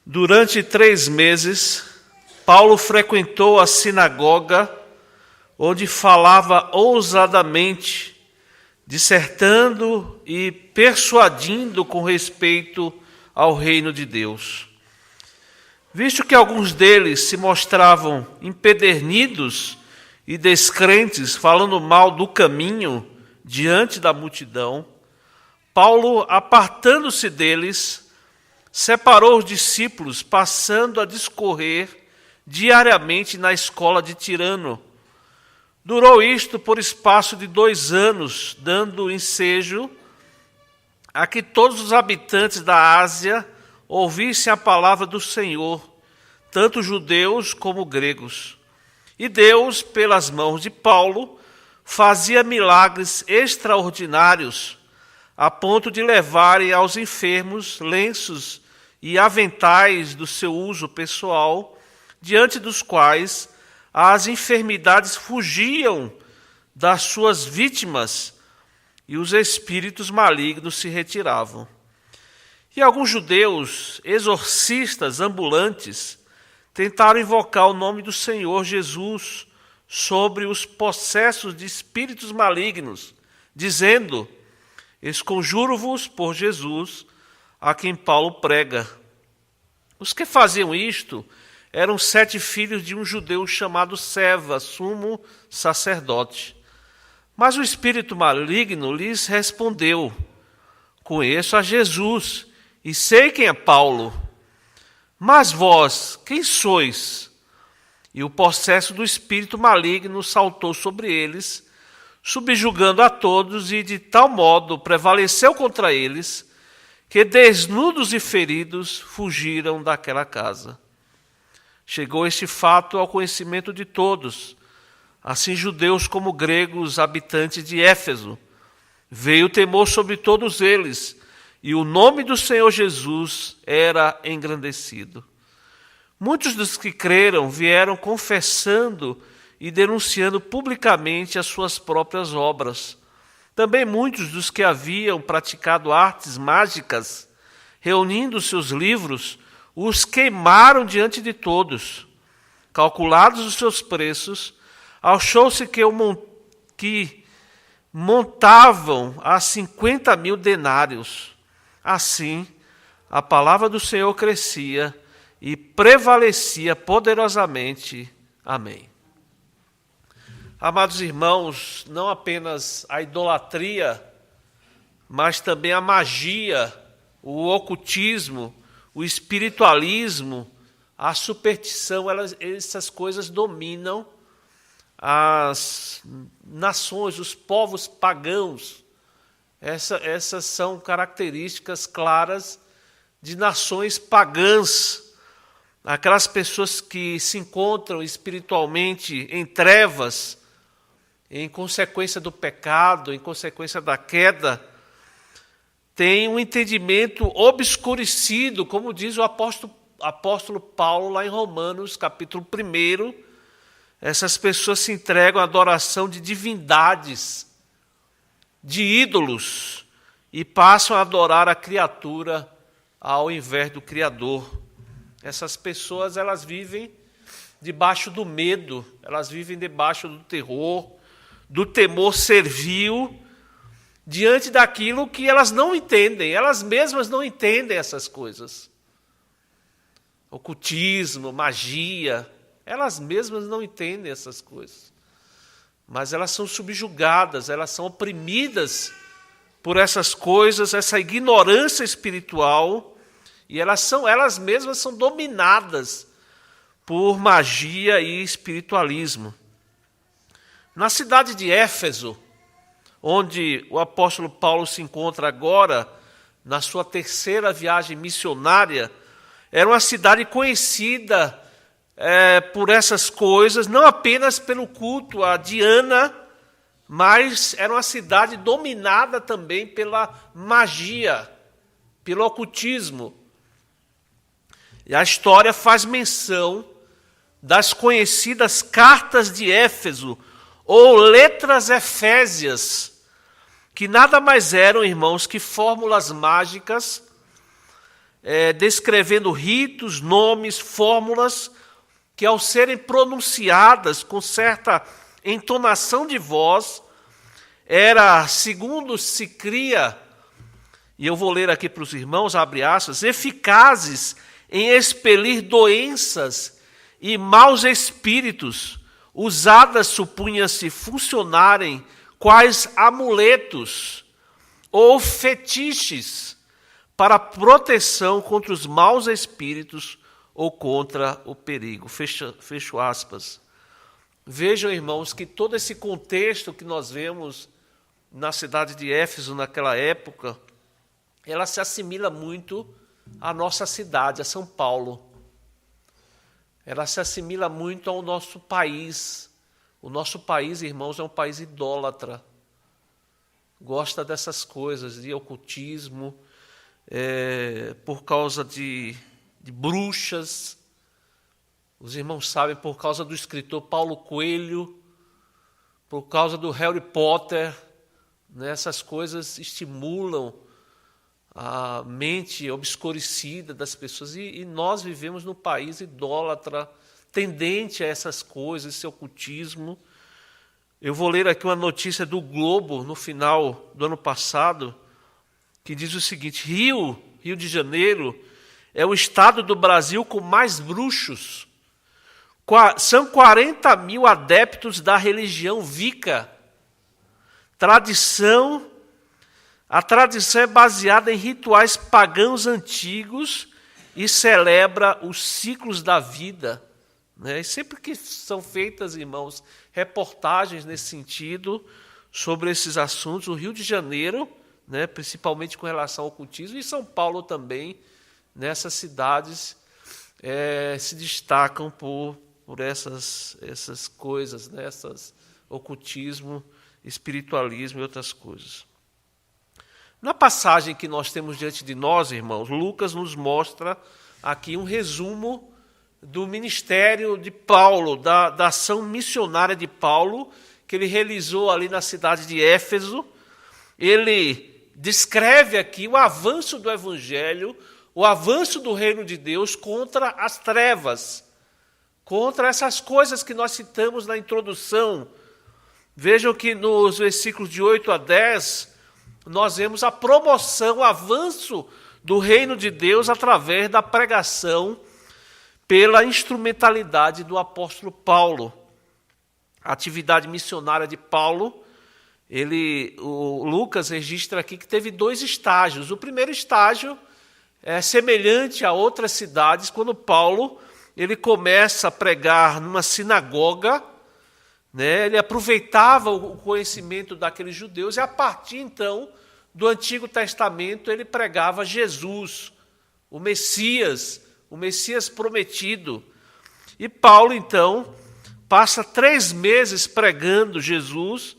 Durante 3 meses, Paulo frequentou a sinagoga, onde falava ousadamente, dissertando e persuadindo com respeito ao reino de Deus. Visto que alguns deles se mostravam empedernidos e descrentes, falando mal do caminho diante da multidão, Paulo, apartando-se deles, separou os discípulos, passando a discorrer diariamente na escola de Tirano. Durou isto por espaço de 2 anos, dando ensejo a que todos os habitantes da Ásia ouvissem a palavra do Senhor, tanto judeus como gregos. E Deus, pelas mãos de Paulo, fazia milagres extraordinários, a ponto de levarem aos enfermos lenços e aventais do seu uso pessoal, diante dos quais as enfermidades fugiam das suas vítimas e os espíritos malignos se retiravam. E alguns judeus, exorcistas ambulantes, tentaram invocar o nome do Senhor Jesus sobre os possessos de espíritos malignos, dizendo: "Esconjuro-vos por Jesus, a quem Paulo prega." Os que faziam isto eram 7 filhos de um judeu chamado Seva, sumo sacerdote. Mas o espírito maligno lhes respondeu: "Conheço a Jesus e sei quem é Paulo. Mas vós, quem sois?" E o possesso do espírito maligno saltou sobre eles, subjugando a todos, e de tal modo prevaleceu contra eles, que desnudos e feridos fugiram daquela casa. Chegou este fato ao conhecimento de todos, assim judeus como gregos, habitantes de Éfeso. Veio temor sobre todos eles, e o nome do Senhor Jesus era engrandecido. Muitos dos que creram vieram confessando e denunciando publicamente as suas próprias obras. Também muitos dos que haviam praticado artes mágicas, reunindo seus livros, os queimaram diante de todos. Calculados os seus preços, achou-se que montavam a 50.000 denários. Assim, a palavra do Senhor crescia e prevalecia poderosamente. Amém. Amados irmãos, não apenas a idolatria, mas também a magia, o ocultismo, o espiritualismo, a superstição, essas coisas dominam as nações, os povos pagãos. Essas são características claras de nações pagãs, aquelas pessoas que se encontram espiritualmente em trevas, em consequência do pecado, em consequência da queda, têm um entendimento obscurecido, como diz o apóstolo Paulo lá em Romanos, capítulo 1. Essas pessoas se entregam à adoração de divindades, de ídolos, e passam a adorar a criatura ao invés do Criador. Essas pessoas, elas vivem debaixo do medo, elas vivem debaixo do terror, do temor servil, diante daquilo que elas não entendem, elas mesmas não entendem essas coisas. Ocultismo, magia, elas mesmas não entendem essas coisas. Mas elas são subjugadas, elas são oprimidas por essas coisas, essa ignorância espiritual, e elas mesmas são dominadas por magia e espiritualismo. Na cidade de Éfeso, onde o apóstolo Paulo se encontra agora, na sua 3ª viagem missionária, era uma cidade conhecida por essas coisas, não apenas pelo culto a Diana, mas era uma cidade dominada também pela magia, pelo ocultismo. E a história faz menção das conhecidas cartas de Éfeso, ou letras efésias, que nada mais eram, irmãos, que fórmulas mágicas descrevendo ritos, nomes, fórmulas, que ao serem pronunciadas com certa entonação de voz, era, segundo se cria, e eu vou ler aqui para os irmãos, abre aspas, eficazes em expelir doenças e maus espíritos, usadas supunha-se funcionarem quais amuletos ou fetiches para proteção contra os maus espíritos ou contra o perigo. Fecho aspas. Vejam, irmãos, que todo esse contexto que nós vemos na cidade de Éfeso naquela época, ela se assimila muito à nossa cidade, a São Paulo. Ela se assimila muito ao nosso país. O nosso país, irmãos, é um país idólatra. Gosta dessas coisas, de ocultismo, por causa de bruxas. Os irmãos sabem, por causa do escritor Paulo Coelho, por causa do Harry Potter, né, essas coisas estimulam a mente obscurecida das pessoas. E nós vivemos num país idólatra, tendente a essas coisas, esse ocultismo. Eu vou ler aqui uma notícia do Globo, no final do ano passado, que diz o seguinte: Rio de Janeiro é o estado do Brasil com mais bruxos. São 40 mil adeptos da religião Wicca. A tradição é baseada em rituais pagãos antigos e celebra os ciclos da vida. E sempre que são feitas, irmãos, reportagens nesse sentido, sobre esses assuntos, o Rio de Janeiro, principalmente com relação ao ocultismo, e São Paulo também, nessas cidades, se destacam por essas coisas, essas ocultismo, espiritualismo e outras coisas. Na passagem que nós temos diante de nós, irmãos, Lucas nos mostra aqui um resumo do ministério de Paulo, da ação missionária de Paulo, que ele realizou ali na cidade de Éfeso. Ele descreve aqui o avanço do evangelho, o avanço do reino de Deus contra as trevas, contra essas coisas que nós citamos na introdução. Vejam que nos versículos de 8 a 10, nós vemos a promoção, o avanço do reino de Deus através da pregação pela instrumentalidade do apóstolo Paulo. A atividade missionária de Paulo, o Lucas registra aqui que teve 2 estágios. O primeiro estágio é semelhante a outras cidades, quando Paulo ele começa a pregar numa sinagoga, ele aproveitava o conhecimento daqueles judeus e, a partir, então, do Antigo Testamento, ele pregava Jesus, o Messias prometido. E Paulo, então, passa 3 meses pregando Jesus,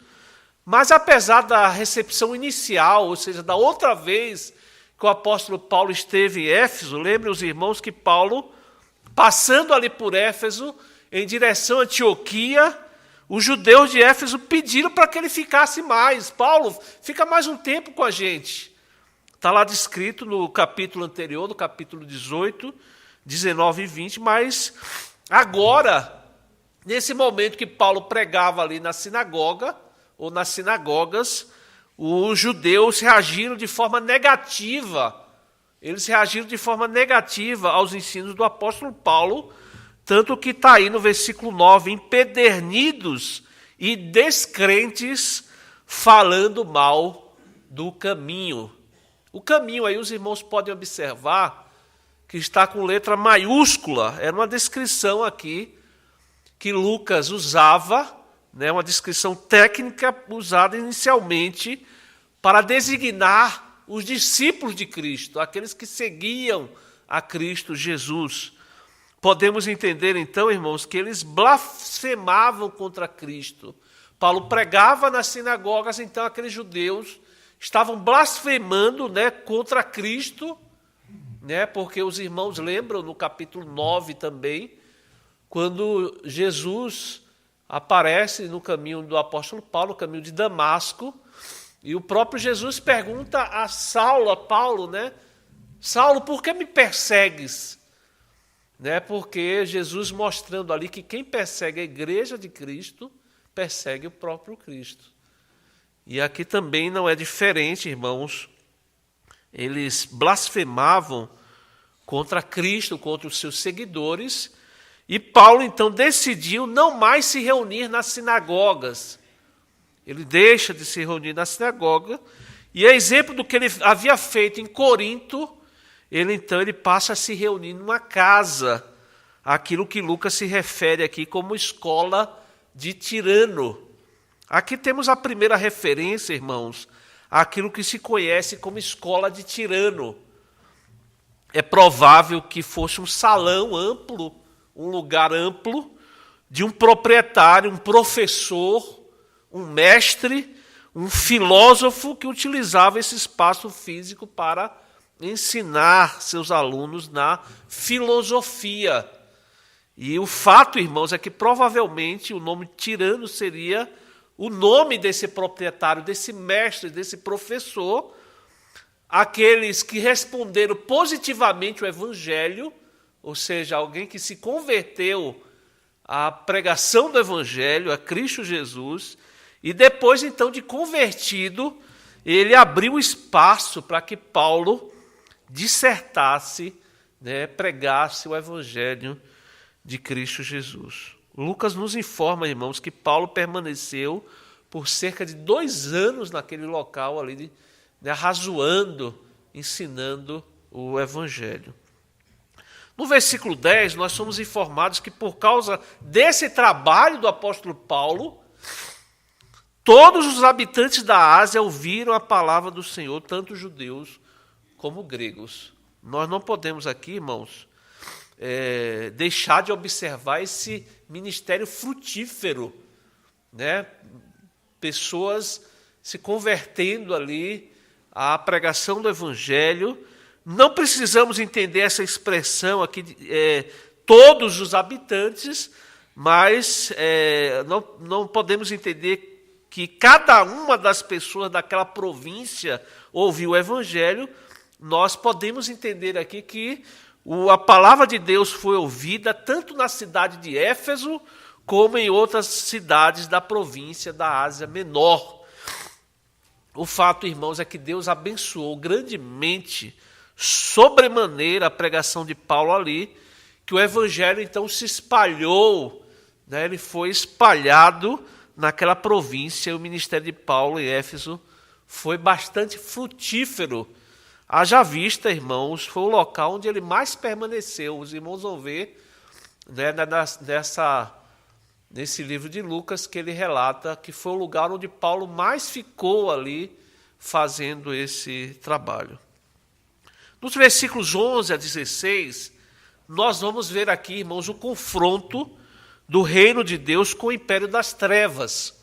mas apesar da recepção inicial, ou seja, da outra vez que o apóstolo Paulo esteve em Éfeso, lembrem os irmãos que Paulo, passando ali por Éfeso, em direção a Antioquia, os judeus de Éfeso pediram para que ele ficasse mais. Paulo, fica mais um tempo com a gente. Está lá descrito no capítulo anterior, no capítulo 18, 19 e 20, mas agora, nesse momento que Paulo pregava ali na sinagoga, ou nas sinagogas, os judeus reagiram de forma negativa. Eles reagiram de forma negativa aos ensinos do apóstolo Paulo, tanto que está aí no versículo 9, empedernidos e descrentes, falando mal do caminho. O caminho aí os irmãos podem observar que está com letra maiúscula. Era uma descrição aqui que Lucas usava, uma descrição técnica usada inicialmente para designar os discípulos de Cristo, aqueles que seguiam a Cristo Jesus. Podemos entender, então, irmãos, que eles blasfemavam contra Cristo. Paulo pregava nas sinagogas, então aqueles judeus estavam blasfemando, contra Cristo, porque os irmãos lembram no capítulo 9 também, quando Jesus aparece no caminho do apóstolo Paulo, no caminho de Damasco, e o próprio Jesus pergunta a Paulo, Saulo, por que me persegues? Porque Jesus mostrando ali que quem persegue a igreja de Cristo, persegue o próprio Cristo. E aqui também não é diferente, irmãos. Eles blasfemavam contra Cristo, contra os seus seguidores, e Paulo então decidiu não mais se reunir nas sinagogas. Ele deixa de se reunir na sinagoga, e a exemplo do que ele havia feito em Corinto, ele passa a se reunir numa casa, aquilo que Lucas se refere aqui como escola de Tirano. Aqui temos a primeira referência, irmãos, àquilo que se conhece como escola de Tirano. É provável que fosse um salão amplo, um lugar amplo, de um proprietário, um professor, um mestre, um filósofo que utilizava esse espaço físico para ensinar seus alunos na filosofia. E o fato, irmãos, é que provavelmente o nome Tirano seria o nome desse proprietário, desse mestre, desse professor. Aqueles que responderam positivamente o evangelho, ou seja, alguém que se converteu à pregação do evangelho, a Cristo Jesus, e depois então de convertido, ele abriu espaço para que Paulo dissertasse, pregasse o evangelho de Cristo Jesus. Lucas nos informa, irmãos, que Paulo permaneceu por cerca de 2 anos naquele local ali, razoando, ensinando o evangelho. No versículo 10, nós somos informados que por causa desse trabalho do apóstolo Paulo, todos os habitantes da Ásia ouviram a palavra do Senhor, tanto judeus como gregos. Nós não podemos aqui, irmãos, deixar de observar esse ministério frutífero, pessoas se convertendo ali à pregação do evangelho. Não precisamos entender essa expressão aqui, todos os habitantes, mas não podemos entender que cada uma das pessoas daquela província ouviu o evangelho. Nós podemos entender aqui que a palavra de Deus foi ouvida tanto na cidade de Éfeso, como em outras cidades da província da Ásia Menor. O fato, irmãos, é que Deus abençoou grandemente, sobremaneira, a pregação de Paulo ali, que o evangelho então se espalhou, ele foi espalhado naquela província. O ministério de Paulo em Éfeso foi bastante frutífero. Haja vista, irmãos, foi o local onde ele mais permaneceu. Os irmãos vão ver nesse livro de Lucas que ele relata que foi o lugar onde Paulo mais ficou ali fazendo esse trabalho. Nos versículos 11 a 16, nós vamos ver aqui, irmãos, o confronto do reino de Deus com o império das trevas.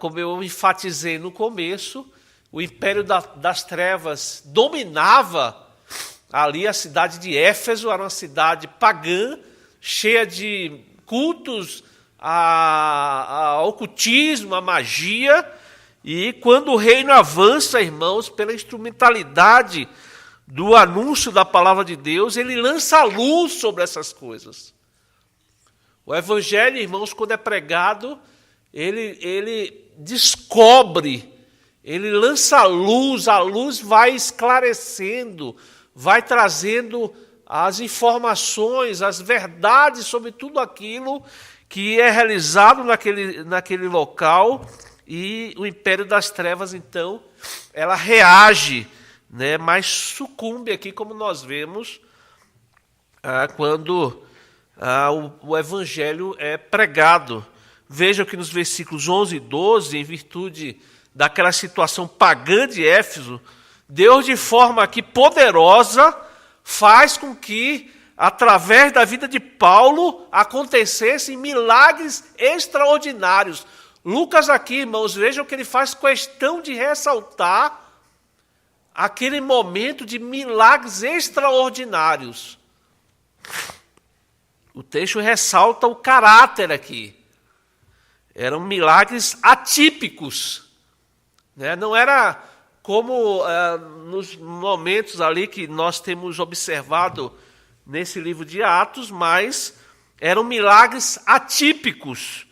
Como eu enfatizei no começo, o império das trevas dominava ali a cidade de Éfeso. Era uma cidade pagã, cheia de cultos ao ocultismo, à magia. E quando o reino avança, irmãos, pela instrumentalidade do anúncio da palavra de Deus, ele lança luz sobre essas coisas. O evangelho, irmãos, quando é pregado, ele descobre, ele lança a luz vai esclarecendo, vai trazendo as informações, as verdades sobre tudo aquilo que é realizado naquele local. E o império das trevas, então, ela reage, mas sucumbe aqui, como nós vemos, quando o evangelho é pregado. Veja que nos versículos 11 e 12, em virtude daquela situação pagã de Éfeso, Deus, de forma aqui poderosa, faz com que, através da vida de Paulo, acontecessem milagres extraordinários. Lucas aqui, irmãos, vejam que ele faz questão de ressaltar aquele momento de milagres extraordinários. O texto ressalta o caráter aqui. Eram milagres atípicos. Não era como nos momentos ali que nós temos observado nesse livro de Atos, mas eram milagres atípicos.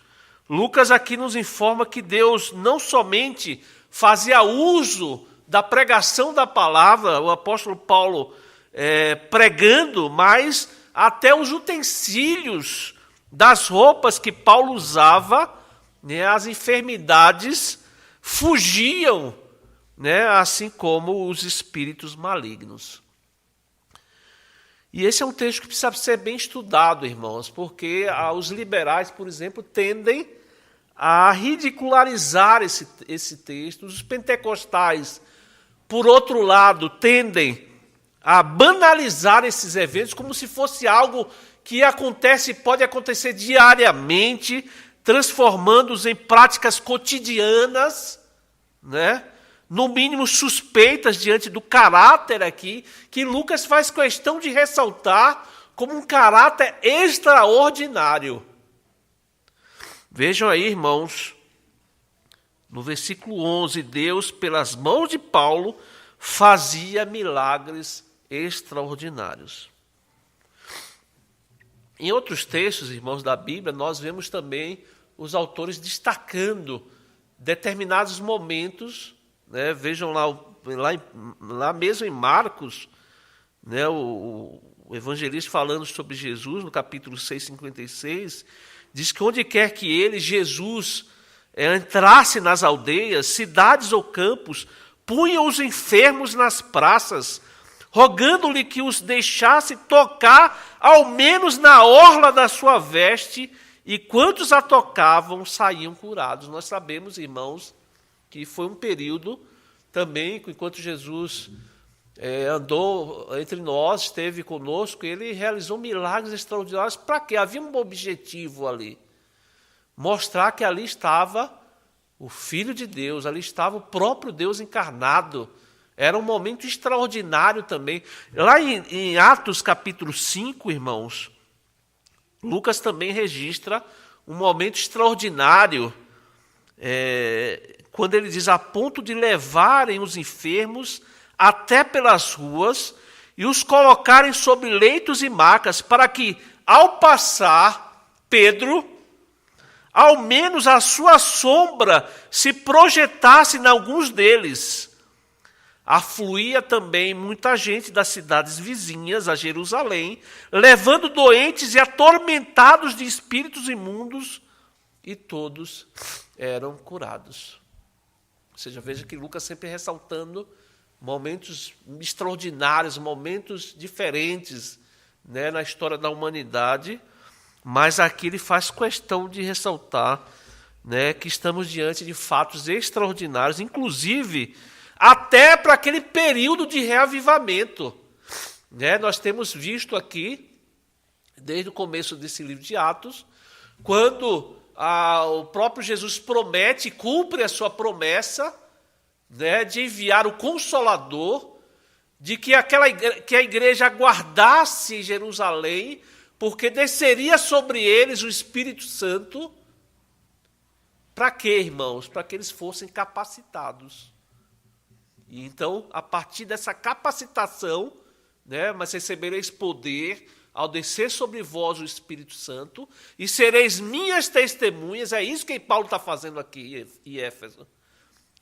Lucas aqui nos informa que Deus não somente fazia uso da pregação da palavra, o apóstolo Paulo pregando, mas até os utensílios das roupas que Paulo usava, né, as enfermidades fugiam, né, assim como os espíritos malignos. E esse é um texto que precisa ser bem estudado, irmãos, porque os liberais, por exemplo, tendem a ridicularizar esse texto. Os pentecostais, por outro lado, tendem a banalizar esses eventos como se fosse algo que acontece, pode acontecer diariamente, transformando-os em práticas cotidianas, né? No mínimo suspeitas diante do caráter aqui, que Lucas faz questão de ressaltar como um caráter extraordinário. Vejam aí, irmãos, no versículo 11, Deus, pelas mãos de Paulo, fazia milagres extraordinários. Em outros textos, irmãos, da Bíblia, nós vemos também os autores destacando determinados momentos, né? Vejam lá mesmo em Marcos, né? O evangelista falando sobre Jesus, no capítulo 6:56, diz que onde quer que ele, Jesus, entrasse nas aldeias, cidades ou campos, punha os enfermos nas praças, rogando-lhe que os deixasse tocar ao menos na orla da sua veste, e quantos a tocavam saíam curados. Nós sabemos, irmãos, que foi um período também, enquanto Jesus andou entre nós, esteve conosco, ele realizou milagres extraordinários. Para quê? Havia um objetivo ali, mostrar que ali estava o Filho de Deus, ali estava o próprio Deus encarnado. Era um momento extraordinário também. Lá em Atos capítulo 5, irmãos, Lucas também registra um momento extraordinário, quando ele diz, a ponto de levarem os enfermos até pelas ruas e os colocarem sobre leitos e macas, para que, ao passar Pedro, ao menos a sua sombra se projetasse em alguns deles. Afluía também muita gente das cidades vizinhas a Jerusalém, levando doentes e atormentados de espíritos imundos, e todos eram curados. Ou seja, veja que Lucas sempre ressaltando momentos extraordinários, momentos diferentes, né, na história da humanidade, mas aqui ele faz questão de ressaltar, né, que estamos diante de fatos extraordinários, inclusive até para aquele período de reavivamento, né? Nós temos visto aqui, desde o começo desse livro de Atos, quando o próprio Jesus promete e cumpre a sua promessa, né, de enviar o Consolador, de que a igreja aguardasse em Jerusalém, porque desceria sobre eles o Espírito Santo. Para quê, irmãos? Para que eles fossem capacitados. E então, a partir dessa capacitação, né, mas recebereis poder ao descer sobre vós o Espírito Santo, e sereis minhas testemunhas. É isso que Paulo está fazendo aqui em Éfeso,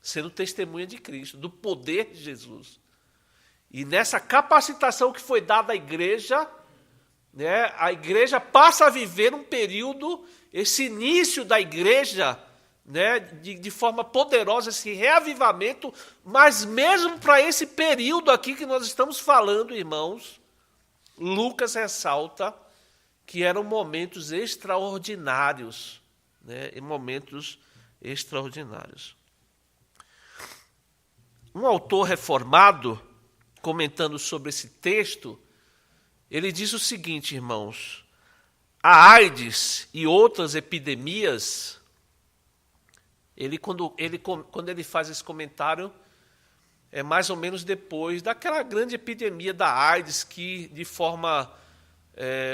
sendo testemunha de Cristo, do poder de Jesus. E nessa capacitação que foi dada à igreja, né, a igreja passa a viver um período, esse início da igreja, né, de forma poderosa, esse reavivamento, mas mesmo para esse período aqui que nós estamos falando, irmãos, Lucas ressalta que eram momentos extraordinários, né, momentos extraordinários. Um autor reformado, comentando sobre esse texto, ele diz o seguinte, irmãos: a AIDS e outras epidemias, quando ele faz esse comentário, é mais ou menos depois daquela grande epidemia da AIDS, que de forma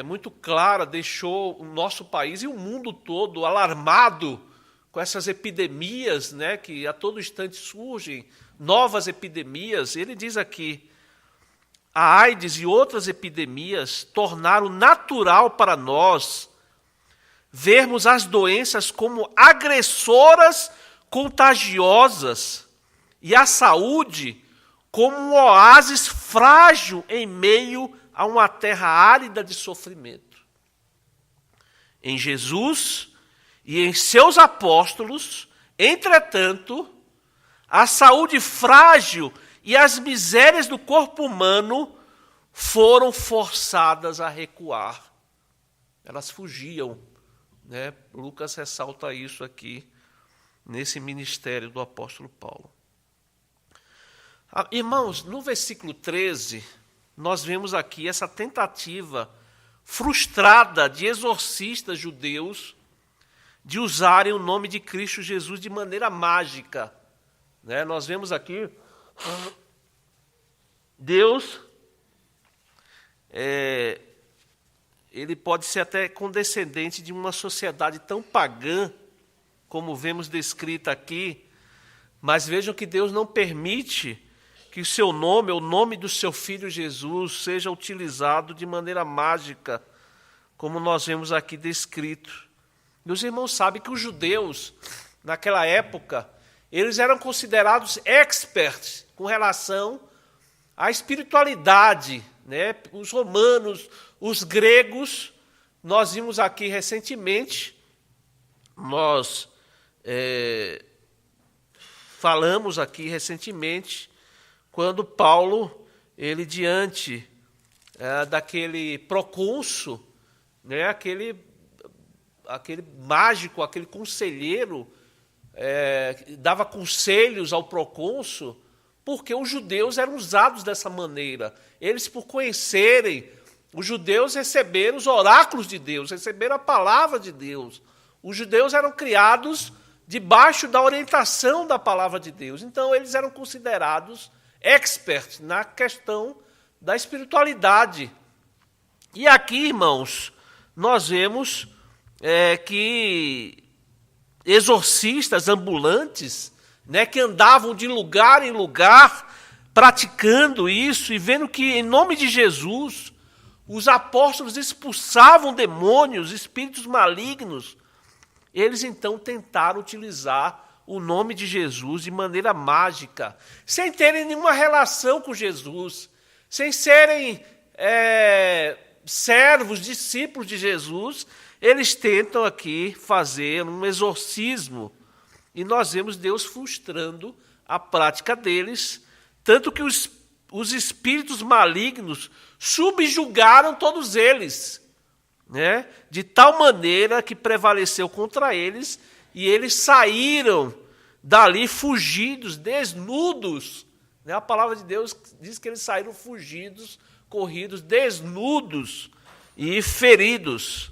muito clara deixou o nosso país e o mundo todo alarmado com essas epidemias, né, que a todo instante surgem novas epidemias, ele diz aqui, a AIDS e outras epidemias tornaram natural para nós vermos as doenças como agressoras contagiosas e a saúde como um oásis frágil em meio a uma terra árida de sofrimento. Em Jesus e em seus apóstolos, entretanto, a saúde frágil e as misérias do corpo humano foram forçadas a recuar. Elas fugiam, né? Lucas ressalta isso aqui, nesse ministério do apóstolo Paulo. Irmãos, no versículo 13, nós vemos aqui essa tentativa frustrada de exorcistas judeus de usarem o nome de Cristo Jesus de maneira mágica. Né? Nós vemos aqui Deus, ele pode ser até condescendente de uma sociedade tão pagã, como vemos descrita aqui, mas vejam que Deus não permite que o seu nome, o nome do seu Filho Jesus, seja utilizado de maneira mágica, como nós vemos aqui descrito. Meus irmãos sabem que os judeus, naquela época, eles eram considerados experts com relação à espiritualidade, né? Os romanos, os gregos, nós vimos aqui recentemente, nós falamos aqui recentemente, quando Paulo, ele diante daquele procônsul, né? aquele mágico, aquele conselheiro, dava conselhos ao procônsul, porque os judeus eram usados dessa maneira. Eles, por conhecerem, os judeus receberam os oráculos de Deus, receberam a palavra de Deus. Os judeus eram criados debaixo da orientação da palavra de Deus. Então, eles eram considerados experts na questão da espiritualidade. E aqui, irmãos, nós vemos que exorcistas ambulantes, né, que andavam de lugar em lugar praticando isso e vendo que, em nome de Jesus, os apóstolos expulsavam demônios, espíritos malignos, eles então tentaram utilizar o nome de Jesus de maneira mágica, sem terem nenhuma relação com Jesus, sem serem servos, discípulos de Jesus. Eles tentam aqui fazer um exorcismo, e nós vemos Deus frustrando a prática deles, tanto que os espíritos malignos subjugaram todos eles, né? De tal maneira que prevaleceu contra eles, e eles saíram dali fugidos, desnudos. Né? A palavra de Deus diz que eles saíram fugidos, corridos, desnudos e feridos.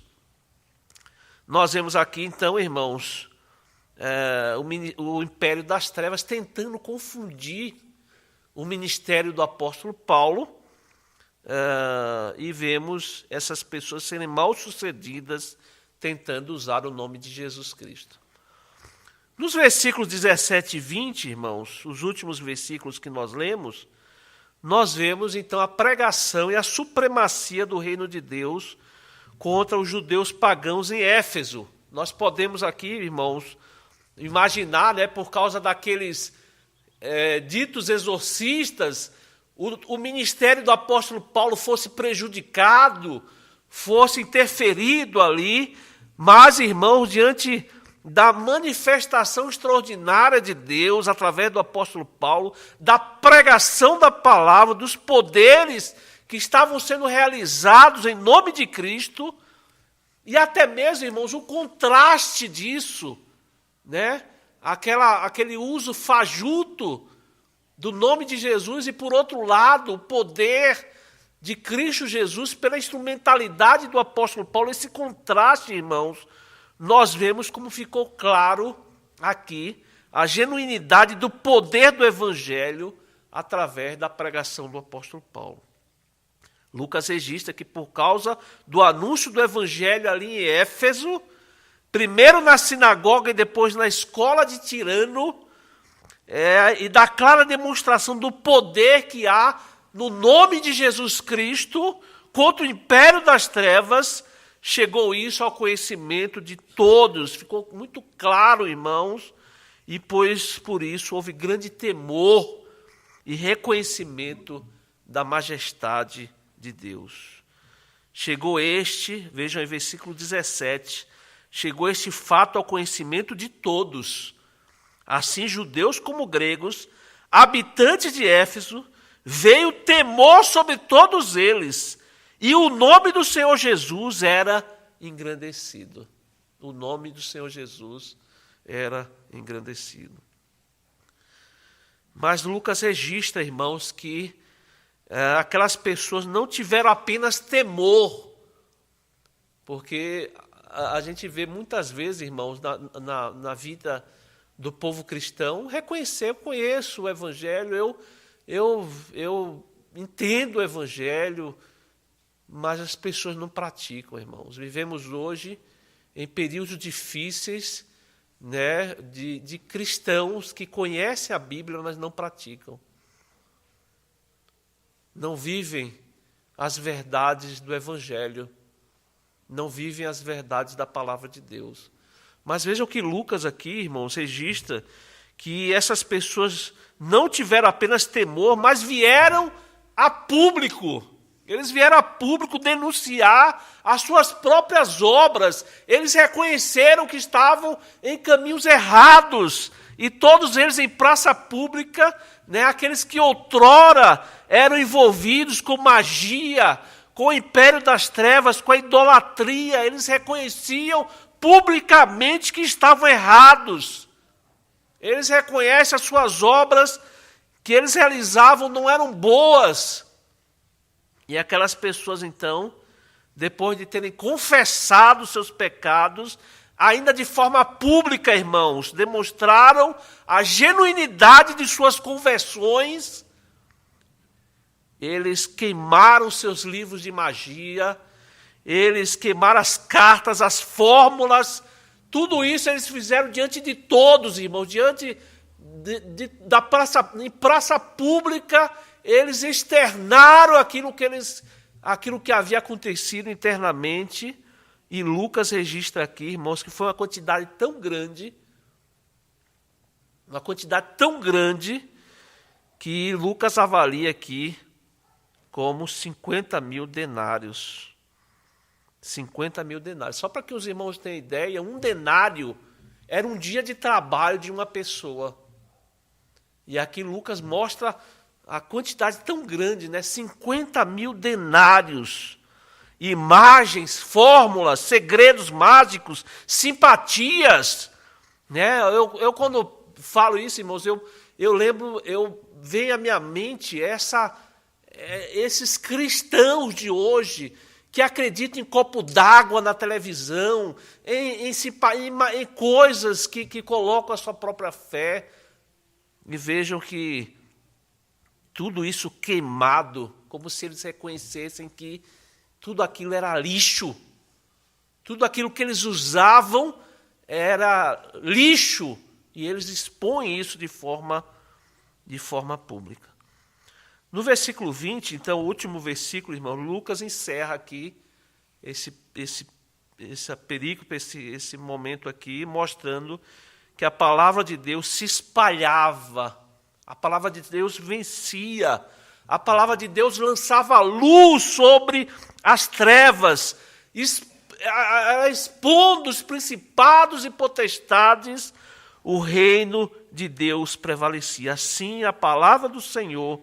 Nós vemos aqui, então, irmãos, o império das trevas tentando confundir o ministério do apóstolo Paulo, e vemos essas pessoas serem mal sucedidas tentando usar o nome de Jesus Cristo. Nos versículos 17 e 20, irmãos, os últimos versículos que nós lemos, nós vemos então a pregação e a supremacia do reino de Deus contra os judeus pagãos em Éfeso. Nós podemos aqui, irmãos, imaginar, né, por causa daqueles ditos exorcistas, o ministério do apóstolo Paulo fosse prejudicado, fosse interferido ali, mas, irmãos, diante da manifestação extraordinária de Deus através do apóstolo Paulo, da pregação da palavra, dos poderes que estavam sendo realizados em nome de Cristo, e até mesmo, irmãos, o contraste disso, né? Aquele uso fajuto do nome de Jesus, e, por outro lado, o poder de Cristo Jesus pela instrumentalidade do apóstolo Paulo. Esse contraste, irmãos, nós vemos como ficou claro aqui a genuinidade do poder do evangelho através da pregação do apóstolo Paulo. Lucas registra que, por causa do anúncio do evangelho ali em Éfeso, primeiro na sinagoga e depois na escola de Tirano, e da clara demonstração do poder que há no nome de Jesus Cristo contra o império das trevas, chegou isso ao conhecimento de todos. Ficou muito claro, irmãos, e pois por isso houve grande temor e reconhecimento da majestade de Deus. Chegou vejam em versículo 17, chegou este fato ao conhecimento de todos, assim judeus como gregos, habitantes de Éfeso, veio temor sobre todos eles, e o nome do Senhor Jesus era engrandecido. O nome do Senhor Jesus era engrandecido. Mas Lucas registra, irmãos, que aquelas pessoas não tiveram apenas temor, porque a gente vê muitas vezes, irmãos, na vida do povo cristão, reconhecer, eu conheço o Evangelho, eu entendo o Evangelho, mas as pessoas não praticam, irmãos. Vivemos hoje em períodos difíceis, né, de cristãos que conhecem a Bíblia, mas não praticam. Não vivem as verdades do Evangelho, não vivem as verdades da palavra de Deus. Mas vejam que Lucas aqui, irmãos, registra que essas pessoas não tiveram apenas temor, mas vieram a público. Eles vieram a público denunciar as suas próprias obras. Eles reconheceram que estavam em caminhos errados. E todos eles em praça pública, né, aqueles que outrora eram envolvidos com magia, com o império das trevas, com a idolatria, eles reconheciam publicamente que estavam errados. Eles reconhecem as suas obras que eles realizavam não eram boas. E aquelas pessoas, então, depois de terem confessado seus pecados, ainda de forma pública, irmãos, demonstraram a genuinidade de suas conversões. Eles queimaram seus livros de magia, eles queimaram as cartas, as fórmulas, tudo isso eles fizeram diante de todos, irmãos, diante da praça, em praça pública, eles externaram aquilo que havia acontecido internamente. E Lucas registra aqui, irmãos, que foi uma quantidade tão grande, que Lucas avalia aqui como 50 mil denários. 50 mil denários. Só para que os irmãos tenham ideia, um denário era um dia de trabalho de uma pessoa. E aqui Lucas mostra a quantidade tão grande, né? 50 mil denários. Imagens, fórmulas, segredos mágicos, simpatias. Né? Eu quando falo isso, irmãos, eu lembro, vem à minha mente esses cristãos de hoje que acreditam em copo d'água na televisão, em coisas que colocam a sua própria fé. E vejam que tudo isso queimado, como se eles reconhecessem que tudo aquilo era lixo. Tudo aquilo que eles usavam era lixo. E eles expõem isso de forma pública. No versículo 20, então, o último versículo, irmão, Lucas encerra aqui essa perícope, esse momento aqui, mostrando que a palavra de Deus se espalhava, a palavra de Deus vencia, a palavra de Deus lançava luz sobre as trevas, expondo os principados e potestades, o reino de Deus prevalecia. Assim, a palavra do Senhor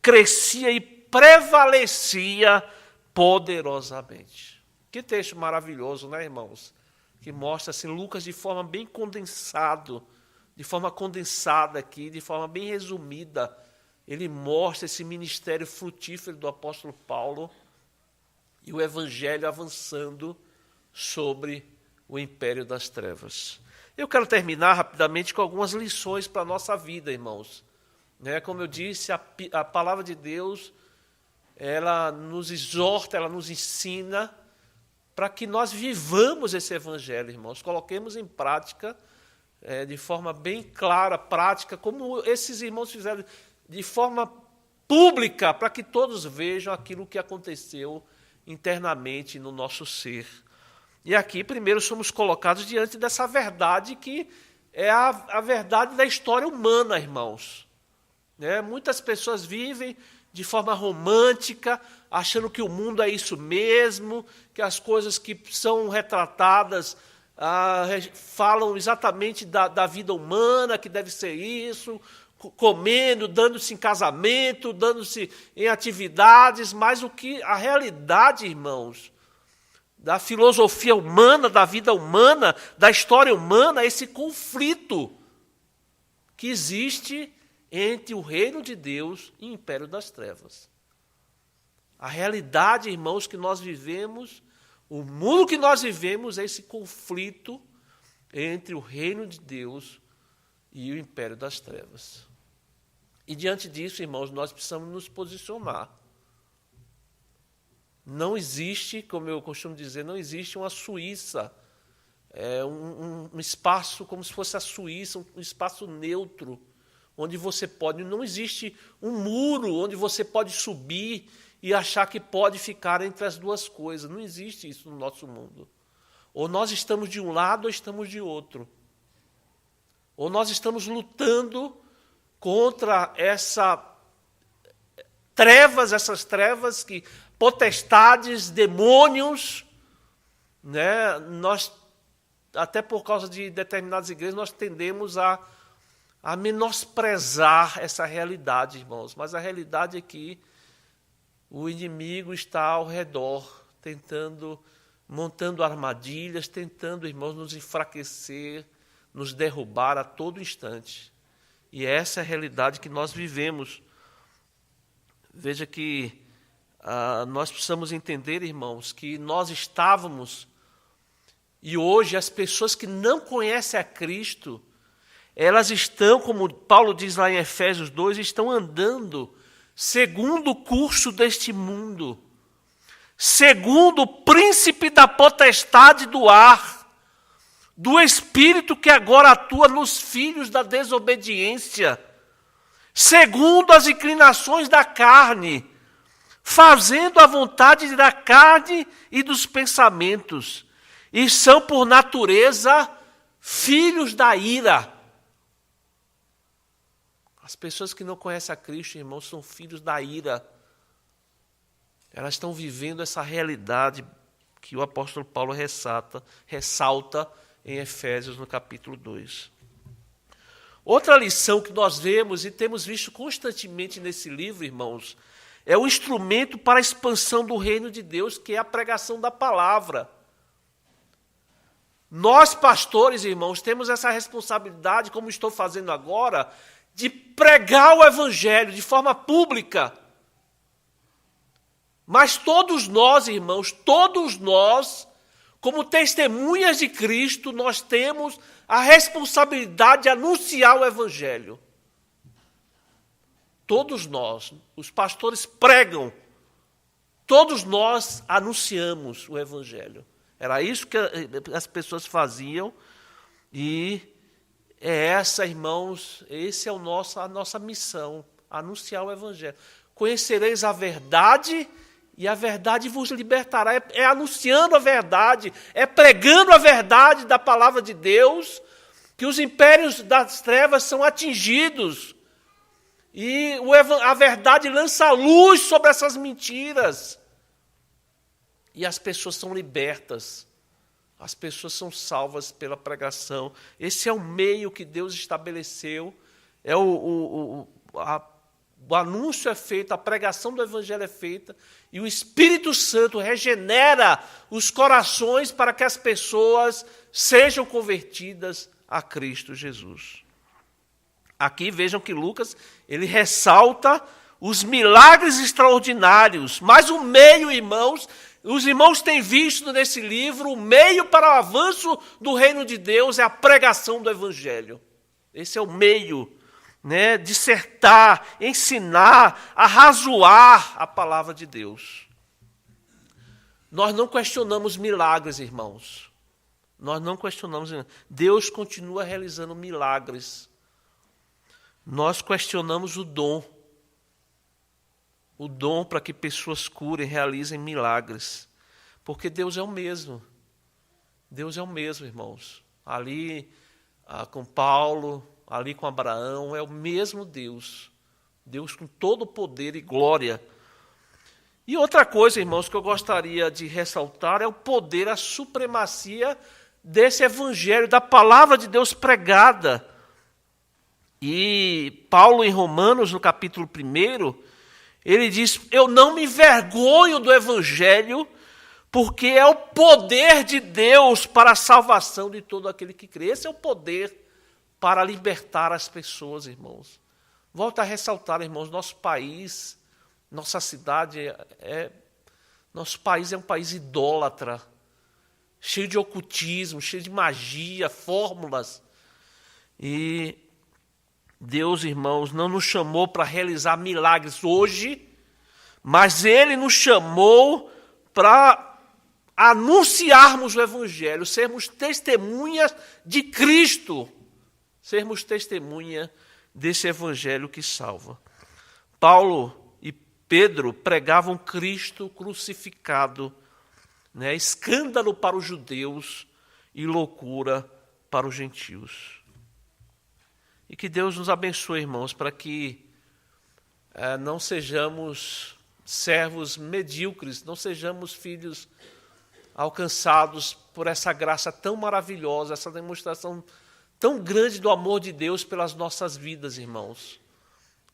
crescia e prevalecia poderosamente. Que texto maravilhoso, né, irmãos? Que mostra assim, Lucas de forma bem condensada aqui, de forma bem resumida, ele mostra esse ministério frutífero do apóstolo Paulo e o evangelho avançando sobre o império das trevas. Eu quero terminar rapidamente com algumas lições para a nossa vida, irmãos. Como eu disse, a palavra de Deus, ela nos exorta, ela nos ensina para que nós vivamos esse evangelho, irmãos. Coloquemos em prática de forma bem clara, prática, como esses irmãos fizeram, de forma pública, para que todos vejam aquilo que aconteceu internamente no nosso ser. E aqui, primeiro, somos colocados diante dessa verdade que é a verdade da história humana, irmãos. Muitas pessoas vivem de forma romântica, achando que o mundo é isso mesmo, que as coisas que são retratadas falam exatamente da vida humana, que deve ser isso, comendo, dando-se em casamento, dando-se em atividades, mas a realidade, irmãos, da filosofia humana, da vida humana, da história humana, é esse conflito que existe entre o reino de Deus e o império das trevas. A realidade, irmãos, que nós vivemos, o mundo que nós vivemos é esse conflito entre o reino de Deus e o império das trevas. E diante disso, irmãos, nós precisamos nos posicionar. Não existe, como eu costumo dizer, não existe uma Suíça, um espaço como se fosse a Suíça, um espaço neutro, onde você pode, não existe um muro onde você pode subir e achar que pode ficar entre as duas coisas. Não existe isso no nosso mundo. Ou nós estamos de um lado ou estamos de outro. Ou nós estamos lutando contra essas trevas, potestades, demônios, nós, até por causa de determinadas igrejas, nós tendemos a menosprezar essa realidade, irmãos. Mas a realidade é que o inimigo está ao redor, montando armadilhas, tentando, irmãos, nos enfraquecer, nos derrubar a todo instante. E essa é a realidade que nós vivemos. Veja que nós precisamos entender, irmãos, que nós estávamos, e hoje as pessoas que não conhecem a Cristo, elas estão, como Paulo diz lá em Efésios 2, estão andando segundo o curso deste mundo, segundo o príncipe da potestade do ar, do espírito que agora atua nos filhos da desobediência, segundo as inclinações da carne, fazendo a vontade da carne e dos pensamentos, e são por natureza filhos da ira. As pessoas que não conhecem a Cristo, irmãos, são filhos da ira. Elas estão vivendo essa realidade que o apóstolo Paulo ressalta em Efésios, no capítulo 2. Outra lição que nós vemos e temos visto constantemente nesse livro, irmãos, é o instrumento para a expansão do reino de Deus, que é a pregação da palavra. Nós, pastores, irmãos, temos essa responsabilidade, como estou fazendo agora, de pregar o evangelho de forma pública. Mas todos nós, irmãos, todos nós, como testemunhas de Cristo, nós temos a responsabilidade de anunciar o evangelho. Todos nós, os pastores pregam, todos nós anunciamos o evangelho. Era isso que as pessoas faziam e irmãos, esse é a nossa missão, anunciar o evangelho. Conhecereis a verdade e a verdade vos libertará. É anunciando a verdade, é pregando a verdade da palavra de Deus, que os impérios das trevas são atingidos. E a verdade lança luz sobre essas mentiras. E as pessoas são libertas. As pessoas são salvas pela pregação. Esse é o meio que Deus estabeleceu. O anúncio é feito, a pregação do evangelho é feita, e o Espírito Santo regenera os corações para que as pessoas sejam convertidas a Cristo Jesus. Aqui vejam que Lucas, ele ressalta os milagres extraordinários, mas o meio, irmãos, os irmãos têm visto nesse livro, o meio para o avanço do reino de Deus é a pregação do evangelho. Esse é o meio, dissertar, ensinar, arrazoar a palavra de Deus. Nós não questionamos milagres, irmãos. Nós não questionamos. Deus continua realizando milagres. Nós questionamos o dom. O dom para que pessoas curem, realizem milagres. Porque Deus é o mesmo. Deus é o mesmo, irmãos. Ali com Paulo, ali com Abraão, é o mesmo Deus. Deus com todo o poder e glória. E outra coisa, irmãos, que eu gostaria de ressaltar é o poder, a supremacia desse evangelho, da palavra de Deus pregada. E Paulo, em Romanos, no capítulo 1, ele diz: eu não me envergonho do evangelho, porque é o poder de Deus para a salvação de todo aquele que crê. Esse é o poder para libertar as pessoas, irmãos. Volto a ressaltar, irmãos, nosso país, nossa cidade, nosso país é um país idólatra, cheio de ocultismo, cheio de magia, fórmulas. E Deus, irmãos, não nos chamou para realizar milagres hoje, mas Ele nos chamou para anunciarmos o Evangelho, sermos testemunhas de Cristo, sermos testemunha desse Evangelho que salva. Paulo e Pedro pregavam Cristo crucificado, escândalo para os judeus e loucura para os gentios. E que Deus nos abençoe, irmãos, para que não sejamos servos medíocres, não sejamos filhos alcançados por essa graça tão maravilhosa, essa demonstração tão grande do amor de Deus pelas nossas vidas, irmãos,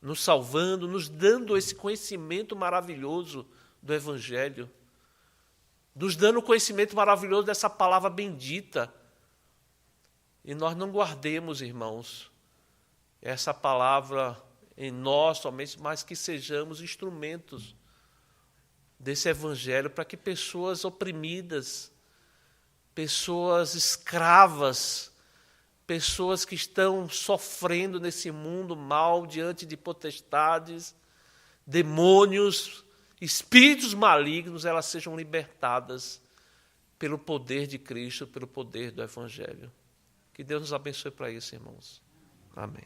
nos salvando, nos dando esse conhecimento maravilhoso do Evangelho, nos dando o conhecimento maravilhoso dessa palavra bendita. E nós não guardemos, irmãos, essa palavra em nós somente, mas que sejamos instrumentos desse Evangelho para que pessoas oprimidas, pessoas escravas, pessoas que estão sofrendo nesse mundo mal diante de potestades, demônios, espíritos malignos, elas sejam libertadas pelo poder de Cristo, pelo poder do Evangelho. Que Deus nos abençoe para isso, irmãos. Amém.